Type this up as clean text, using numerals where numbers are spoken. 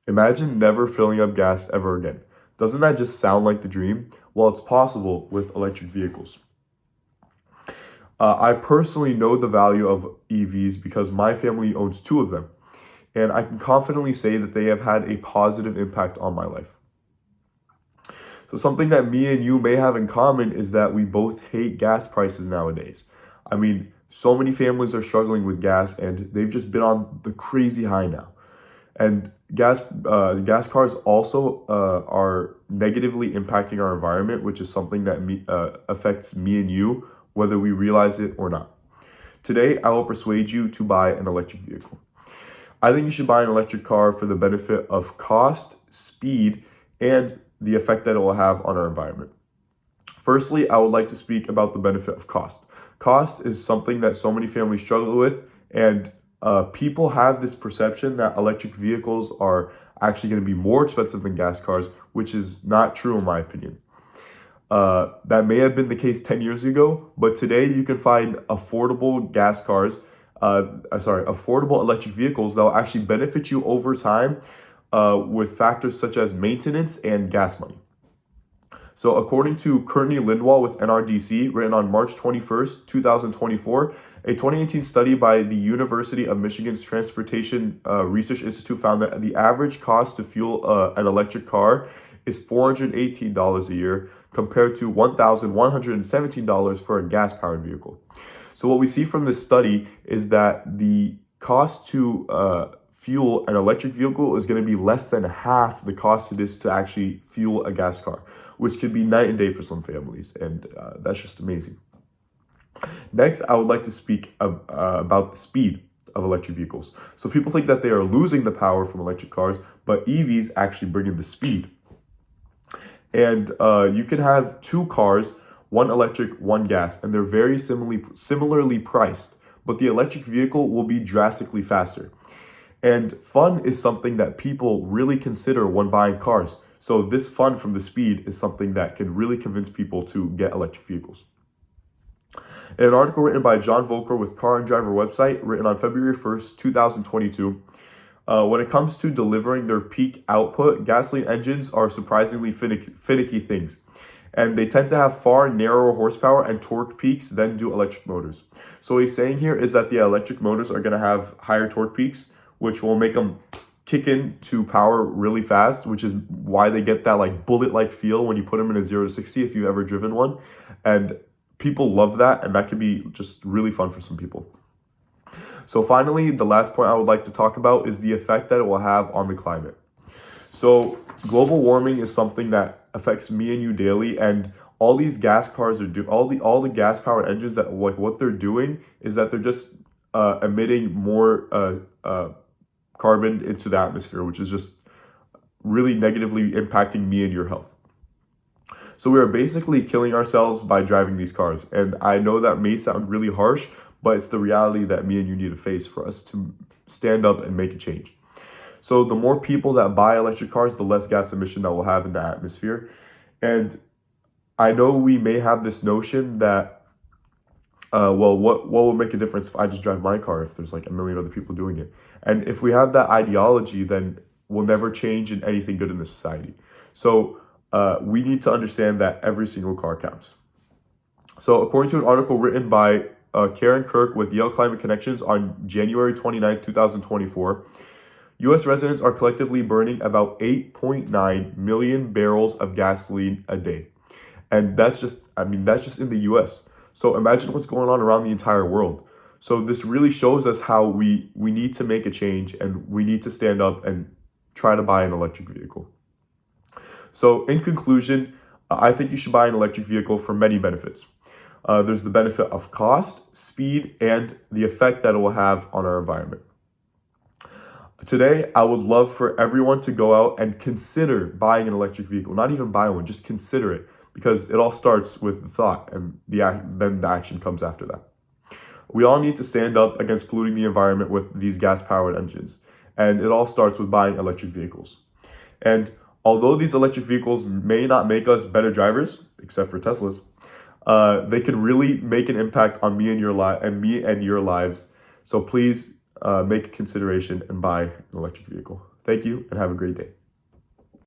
Imagine never filling up gas ever again. Doesn't that just sound like the dream? Well, it's possible with electric vehicles. I personally know the value of EVs because my family owns two of them, and I can confidently say that they have had a positive impact on my life. So, something that me and you may have in common is that we both hate gas prices nowadays. I mean, so many families are struggling with gas, and they've just been on the crazy high now. And gas cars also are negatively impacting our environment, which is something that affects me and you, whether we realize it or not. Today, I will persuade you to buy an electric vehicle. I think you should buy an electric car for the benefit of cost, speed, and the effect that it will have on our environment. Firstly, I would like to speak about the benefit of cost. Cost is something that so many families struggle with, and people have this perception that electric vehicles are actually going to be more expensive than gas cars, which is not true in my opinion. That may have been the case 10 years ago, but today you can find affordable affordable electric vehicles that will actually benefit you over time with factors such as maintenance and gas money. So according to Courtney Lindwall with NRDC, written on March 21st, 2024, a 2018 study by the University of Michigan's Transportation Research Institute found that the average cost to fuel an electric car is $418 a year compared to $1,117 for a gas-powered vehicle. So what we see from this study is that the cost to fuel an electric vehicle is going to be less than half the cost it is to actually fuel a gas car, which could be night and day for some families, and that's just amazing. Next, I would like to speak about the speed of electric vehicles. So people think that they are losing the power from electric cars, but EVs actually bring in the speed. And you can have two cars, one electric, one gas, and they're very similarly priced, but the electric vehicle will be drastically faster. And fun is something that people really consider when buying cars. So this fun from the speed is something that can really convince people to get electric vehicles. In an article written by John Volker with Car and Driver website, written on February 1st, 2022, when it comes to delivering their peak output, gasoline engines are surprisingly finicky things. And they tend to have far narrower horsepower and torque peaks than do electric motors. So what he's saying here is that the electric motors are going to have higher torque peaks, which will make them kick into power really fast, which is why they get that like bullet-like feel when you put them in a 0 to 60 if you've ever driven one. And people love that, and that can be just really fun for some people. So finally, the last point I would like to talk about is the effect that it will have on the climate. So global warming is something that affects me and you daily, and all these gas cars are all the gas powered engines that like what they're doing is that they're just emitting more carbon into the atmosphere, which is just really negatively impacting me and your health. So we are basically killing ourselves by driving these cars. And I know that may sound really harsh, but it's the reality that me and you need to face for us to stand up and make a change. So the more people that buy electric cars, the less gas emission that we'll have in the atmosphere. And I know we may have this notion that, what will make a difference if I just drive my car if there's like a million other people doing it? And if we have that ideology, then we'll never change in anything good in this society. So we need to understand that every single car counts. So according to an article written by Karen Kirk with Yale Climate Connections on January 29, 2024, U.S. residents are collectively burning about 8.9 million barrels of gasoline a day. And that's just in the U.S. So imagine what's going on around the entire world. So this really shows us how we need to make a change, and we need to stand up and try to buy an electric vehicle. So in conclusion, I think you should buy an electric vehicle for many benefits. There's the benefit of cost, speed, and the effect that it will have on our environment. Today, I would love for everyone to go out and consider buying an electric vehicle. Not even buy one, just consider it, because it all starts with the thought, and then the action comes after that. We all need to stand up against polluting the environment with these gas-powered engines, and it all starts with buying electric vehicles. And although these electric vehicles may not make us better drivers, except for Teslas, they can really make an impact on me and your lives. So please make a consideration and buy an electric vehicle. Thank you and have a great day.